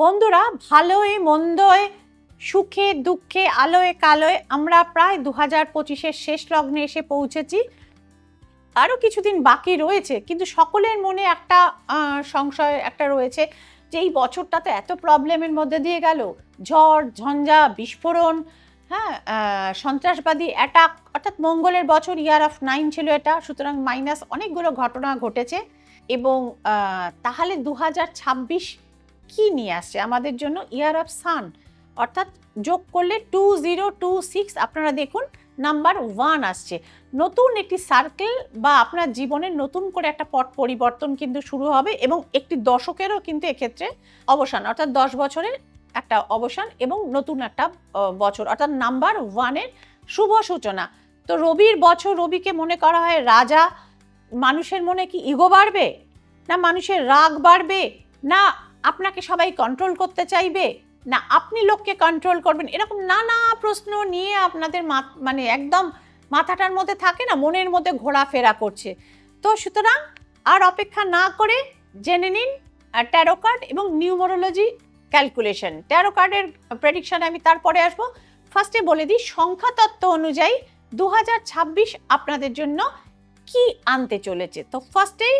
বন্ধুরা, ভালোয় মন্দয়, সুখে দুঃখে, আলোয় কালোয় আমরা প্রায় 2025-এর শেষ লগ্নে এসে পৌঁছেছি। আরও কিছুদিন বাকি রয়েছে, কিন্তু সকলের মনে একটা সংশয় একটা রয়েছে যে এই বছরটা তো এত প্রবলেমের মধ্যে দিয়ে গেল, ঝড় ঝঞ্ঝা বিস্ফোরণ, হ্যাঁ, সন্ত্রাসবাদী অ্যাটাক, অর্থাৎ মঙ্গলের বছর, ইয়ার অফ 9 ছিল এটা, সুতরাং মাইনাস অনেকগুলো ঘটনা ঘটেছে। এবং তাহলে 2026 কি নিয়ে আসছে আমাদের জন্য? ইয়ার অফ সান, অর্থাৎ যোগ করলে 2026, আপনারা দেখুন নাম্বার 1 আসছে। নতুন একটি সার্কেল বা আপনার জীবনের নতুন করে একটা পট পরিবর্তন কিন্তু শুরু হবে, এবং একটি দশকেরও কিন্তু এক্ষেত্রে অবসান, অর্থাৎ 10 বছরের একটা অবসান এবং নতুন একটা বছর, অর্থাৎ নাম্বার 1-এর শুভ সূচনা। তো রবির বছর, রবিকে মনে করা হয় রাজা। মানুষের মনে কি ইগো বাড়বে, না মানুষের রাগ বাড়বে, না আপনাকে সবাই কন্ট্রোল করতে চাইবে, না আপনি লোককে কন্ট্রোল করবেন, এরকম নানা প্রশ্ন নিয়ে আপনাদের মানে একদম মাথাটার মধ্যে থাকে না, মনের মধ্যে ঘোরাফেরা করছে। তো সুতরাং আর অপেক্ষা না করে জেনে নিন ট্যারো কার্ড এবং নিউমারোলজি ক্যালকুলেশন। ট্যারো কার্ডের প্রেডিকশন আমি তারপরে আসবো। ফার্স্টে বলে দিই সংখ্যা তত্ত্ব অনুযায়ী 2026 আপনাদের জন্য কি আনতে চলেছে। তো ফার্স্টেই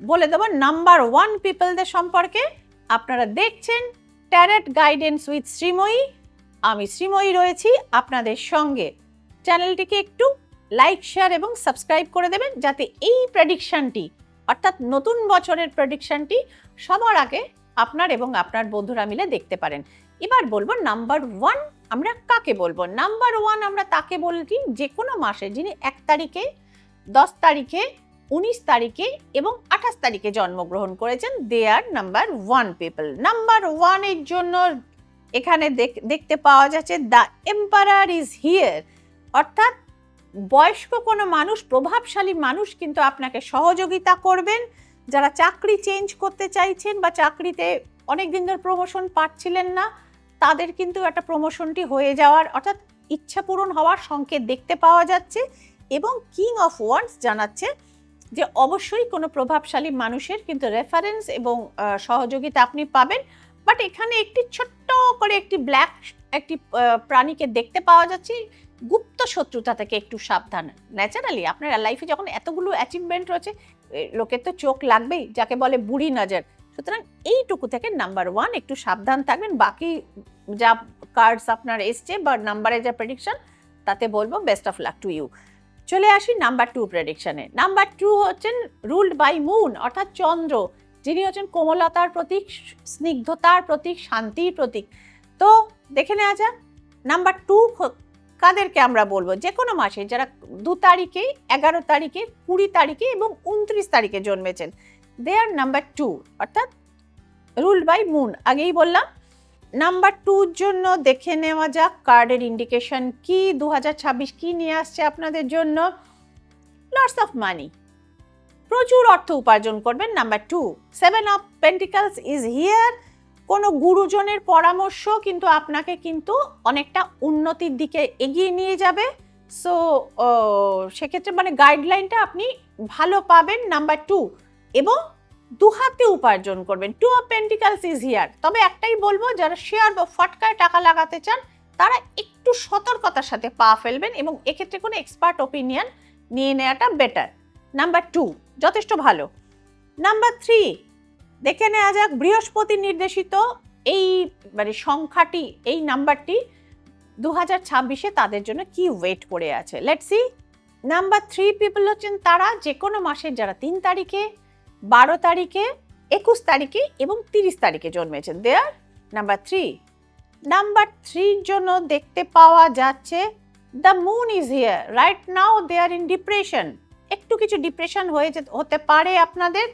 বলে দেবো নাম্বার 1 পিপলদের সম্পর্কে। আপনারা দেখছেন ট্যারট গাইডেন্স উইথ শ্রীময়ী। আমি শ্রীময়ী রয়েছি আপনাদের সঙ্গে। চ্যানেলটিকে একটু লাইক, শেয়ার এবং সাবস্ক্রাইব করে দেবেন, যাতে এই প্রেডিকশনটি, অর্থাৎ নতুন বছরের প্রেডিকশনটি সবার আগে আপনার এবং আপনার বন্ধুরা মিলে দেখতে পারেন। এবার বলবো নাম্বার 1 আমরা কাকে বলবো। নাম্বার 1 আমরা তাকে বলি যে কোনো মাসে যিনি 1 তারিখে, 10 তারিখে, 19 তারিখে এবং 28 তারিখে জন্মগ্রহণ করেছেন। দে আর নাম্বার 1 পিপল। নাম্বার 1 এর জন্য এখানে দেখতে পাওয়া যাচ্ছে দ্য এম্পারার ইজ হিয়ার, অর্থাৎ বয়স্ক কোনো মানুষ, প্রভাবশালী মানুষ কিন্তু আপনাকে সহযোগিতা করবেন। যারা চাকরি চেঞ্জ করতে চাইছেন বা চাকরিতে অনেকদিন ধরে প্রমোশন পাচ্ছিলেন না, তাদের কিন্তু একটা প্রমোশনটি হয়ে যাওয়ার, অর্থাৎ ইচ্ছা পূরণ হওয়ার সংকেত দেখতে পাওয়া যাচ্ছে। এবং কিং অফ ওয়ান্ডস জানাচ্ছে যে অবশ্যই কোনো প্রভাবশালী মানুষের কিন্তু রেফারেন্স এবং সহযোগিতা আপনি পাবেন। বাট এখানে একটি ছোট্ট করে একটি ব্ল্যাক একটি প্রাণীকে দেখতে পাওয়া যাচ্ছে। গুপ্ত শত্রুতা থেকে একটু সাবধান। ন্যাচারালি আপনার লাইফে যখন এতগুলো অ্যাচিভমেন্ট রয়েছে, লোকের তো চোখ লাগবেই, যাকে বলে বুড়ি নজর। সুতরাং এইটুকু থেকে নাম্বার 1 একটু সাবধান থাকবেন। বাকি যা কার্ডস আপনার এসছে বা নাম্বারের যা প্রেডিকশন, তাতে বলবো best of luck to you. চলে আসি নাম্বার 2 প্রেডিকশনে। নাম্বার 2 হচ্ছেন রুলড বাই মুন, অর্থাৎ চন্দ্র, যিনি হচ্ছেন কোমলতার প্রতীক, স্নিগ্ধতার প্রতীক, শান্তির প্রতীক। তো দেখে নেওয়া যাক নাম্বার 2 কাদেরকে আমরা বলবো। যে কোনো মাসে যারা 2 তারিখে, 11 তারিখে, 20 তারিখে এবং 29 তারিখে জন্মেছেন, দে আর নাম্বার 2, অর্থাৎ রুলড বাই মুন। আগেই বললাম। নাম্বার 2-র জন্য দেখে নেওয়া যাক কার্ডের ইন্ডিকেশন কি, 2026 কি নিয়ে আসছে আপনাদের জন্য। লটস অফ মানি, প্রচুর অর্থ উপার্জন করবেন। Number 2, 7 of pentacles is here. কোনো গুরুজনের পরামর্শ কিন্তু আপনাকে কিন্তু অনেকটা উন্নতির দিকে এগিয়ে নিয়ে যাবে। সো সেক্ষেত্রে মানে গাইডলাইনটা আপনি ভালো পাবেন। নাম্বার 2, এবং 2 হাতে উপার্জন করবেন। 2 অফ পেন্টিকলস ইজ হিয়ার। তবে একটাই বলবো, যারা শেয়ার বা ফটকায় টাকা লাগাতে চান, তারা একটু সতর্কতার সাথে পা ফেলবেন এবং এক্ষেত্রে কোনো এক্সপার্ট ওপিনিয়ন নিয়ে নেওয়াটা বেটার। নাম্বার 2 যথেষ্ট ভালো। নাম্বার 3 দেখে নেওয়া যাক বৃহস্পতি নির্দেশিত এই মানে সংখ্যাটি, এই নাম্বারটি 2026-এ তাদের জন্য কি ওয়েট করে আছে। Let's see. নাম্বার 3 পিপল হচ্ছেন তারা যে কোনো মাসের যারা 3 তারিখে, 12 তারিখে, 21 তারিখে এবং 30 তারিখে জন্মেছেন। দে আর নাম্বার 3। নাম্বার 3-র জন্য দেখতে পাওয়া যাচ্ছে the moon is here. Right now they are in depression. একটু কিছু ডিপ্রেশন হতে পারে আপনাদের,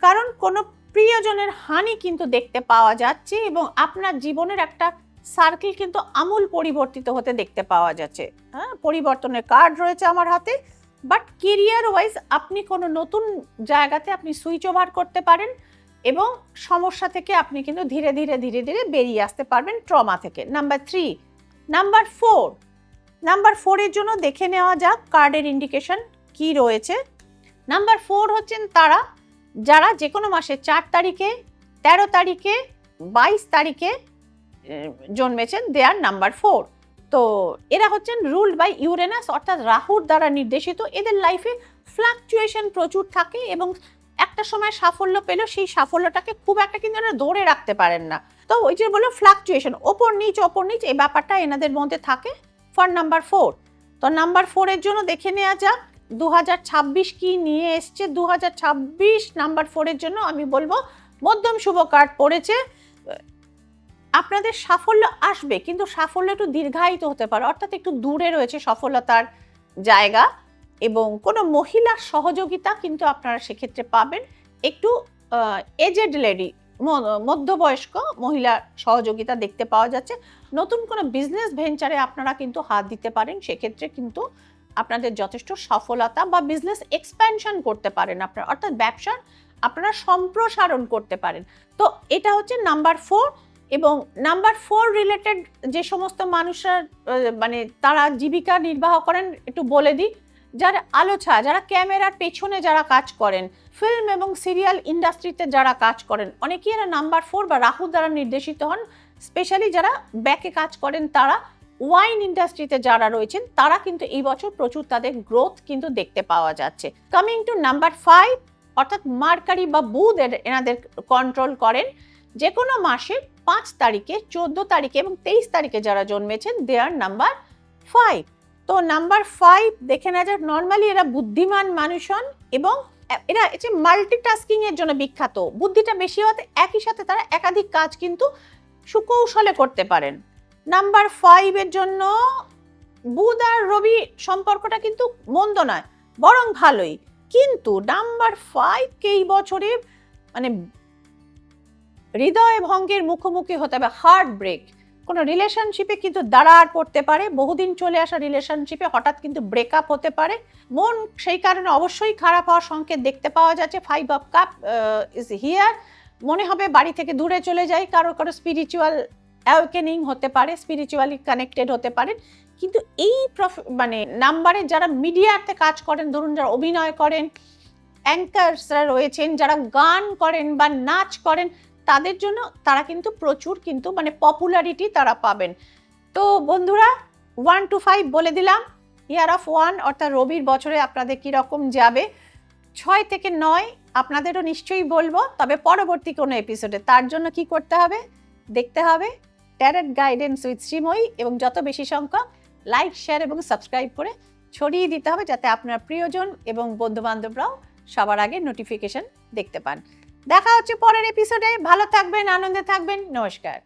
কারণ কোনো প্রিয়জনের হানি কিন্তু দেখতে পাওয়া যাচ্ছে এবং আপনার জীবনের একটা সার্কেল কিন্তু আমূল পরিবর্তিত হতে দেখতে পাওয়া যাচ্ছে। হ্যাঁ, পরিবর্তনের কার্ড রয়েছে আমার হাতে। বাট কেরিয়ার ওয়াইজ আপনি কোনো নতুন জায়গাতে আপনি সুইচ ওভার করতে পারেন এবং সমস্যা থেকে আপনি কিন্তু ধীরে ধীরে ধীরে ধীরে বেরিয়ে আসতে পারবেন, ট্রমা থেকে। নাম্বার 3। নাম্বার 4। নাম্বার 4-এর জন্য দেখে নেওয়া যাক কার্ডের ইন্ডিকেশন কি রয়েছে। নাম্বার 4 হচ্ছেন তারা যারা যে কোনো মাসে 4 তারিখে, 13 তারিখে, 22 তারিখে জন্মেছেন, দে আর নাম্বার 4। তো এরা হচ্ছেন রুলড বাই ইউরেনাস, অর্থাৎ রাহুর দ্বারা নির্দেশিত। এদের লাইফে ফ্লাকচুয়েশন প্রচুর থাকে এবং একটা সময় সাফল্য পেলেও সেই সাফল্যটাকে খুব একটা কিন্তু এরা ধরে রাখতে পারেন না। তো ওই যে বললো ফ্লাকচুয়েশন, ওপর নিচ এই ব্যাপারটা এনাদের মধ্যে থাকে ফর নাম্বার 4। তো নাম্বার 4 এর জন্য দেখে নেওয়া যাক 2026 কি নিয়ে এসছে। 2026 নাম্বার 4 এর জন্য আমি বলবো মধ্যম শুভ কার্ড পড়েছে। আপনাদের সাফল্য আসবে, কিন্তু সাফল্য একটু দীর্ঘায়িত হতে পারে, অর্থাৎ একটু দূরে রয়েছে সফলতার জায়গা, এবং কোনো মহিলার সহযোগিতা কিন্তু আপনারা সেক্ষেত্রে পাবেন। একটু এজেড লেডি, মধ্যবয়স্ক মহিলার সহযোগিতা দেখতে পাওয়া যাচ্ছে। নতুন কোনো বিজনেস ভেঞ্চারে আপনারা কিন্তু হাত দিতে পারেন, সেক্ষেত্রে কিন্তু আপনাদের যথেষ্ট সফলতা বা বিজনেস এক্সপ্যানশন করতে পারেন আপনারা, অর্থাৎ ব্যবসার আপনারা সম্প্রসারণ করতে পারেন। তো এটা হচ্ছে নাম্বার 4। এবং নাম্বার 4 রিলেটেড যে সমস্ত মানুষরা মানে তারা জীবিকা নির্বাহ করেন, একটু বলে দিই, যারা আলো ছায়া, যারা ক্যামেরার পেছনে যারা কাজ করেন, ফিল্ম এবং সিরিয়াল ইন্ডাস্ট্রিতে যারা কাজ করেন, অনেকেই এরা নাম্বার 4 বা রাহু দ্বারা নির্দেশিত হন। স্পেশালি যারা ব্যাকে কাজ করেন, তারা ওয়াইন ইন্ডাস্ট্রিতে যারা রয়েছেন, তারা কিন্তু এই বছর প্রচুর তাদের গ্রোথ কিন্তু দেখতে পাওয়া যাচ্ছে। কামিং টু নাম্বার 5, অর্থাৎ মার্কারি বা বুধ এনাদের কন্ট্রোল করেন। যে কোনো মাসের 5 তারিখে, 14 তারিখে এবং 23 তারিখে যারা জন্মেছেন, দে আর নাম্বার 5। তো নাম্বার 5 দেখে না যাক, নর্মালি এরা বুদ্ধিমান মানুষ হন এবং এরা মাল্টিটাস্কিং এর জন্য বিখ্যাত। বুদ্ধিটা বেশি হতে একই সাথে তারা একাধিক কাজ কিন্তু সুকৌশলে করতে পারেন। নাম্বার 5 এর জন্য বুধ আর রবি সম্পর্কটা কিন্তু মন্দ নয়, বরং ভালোই। কিন্তু নাম্বার 5 কে এই বছরে মানে হৃদয় ভঙ্গের মুখোমুখি হতে হবে, হার্ট ব্রেক। কোনো রিলেশনশিপে কিন্তু দাঁড়ার পড়তে পারে, বহুদিন চলে আসা রিলেশনশিপে হঠাৎ কিন্তু ব্রেকআপ হতে পারে। মন সেই কারণে অবশ্যই খারাপ হওয়ার সংকেত দেখতে পাওয়া যাচ্ছে। 5 অফ কাপ ইজ হিয়ার। মনে হবে বাড়ি থেকে দূরে চলে যাই, কারো স্পিরিচুয়াল অ্যাওয়েকেনিং হতে পারে, স্পিরিচুয়ালি কানেক্টেড হতে পারেন। কিন্তু এই মানে নাম্বারে যারা মিডিয়াতে কাজ করেন, ধরুন যারা অভিনয় করেন, অ্যাঙ্কার্সরা রয়েছেন, যারা গান করেন বা নাচ করেন, তাদের জন্য তারা কিন্তু প্রচুর কিন্তু মানে পপুলারিটি তারা পাবেন। তো বন্ধুরা 1 to 5 বলে দিলাম। ইয়ার অফ 1 অর্থাৎ রবির বছরে আপনাদের কীরকম যাবে। 6 থেকে 9 আপনাদেরও নিশ্চয়ই বলবো, তবে পরবর্তী কোনো এপিসোডে। তার জন্য কি করতে হবে, দেখতে হবে ট্যারট গাইডেন্স উইথ শ্রীময়ী, এবং যত বেশি সংখ্যক লাইক, শেয়ার এবং সাবস্ক্রাইব করে ছড়িয়ে দিতে হবে, যাতে আপনার প্রিয়জন এবং বন্ধুবান্ধবরাও সবার আগে নোটিফিকেশন দেখতে পান। দেখা হচ্ছে পরের এপিসোডে। ভালো থাকবেন, আনন্দে থাকবেন। নমস্কার।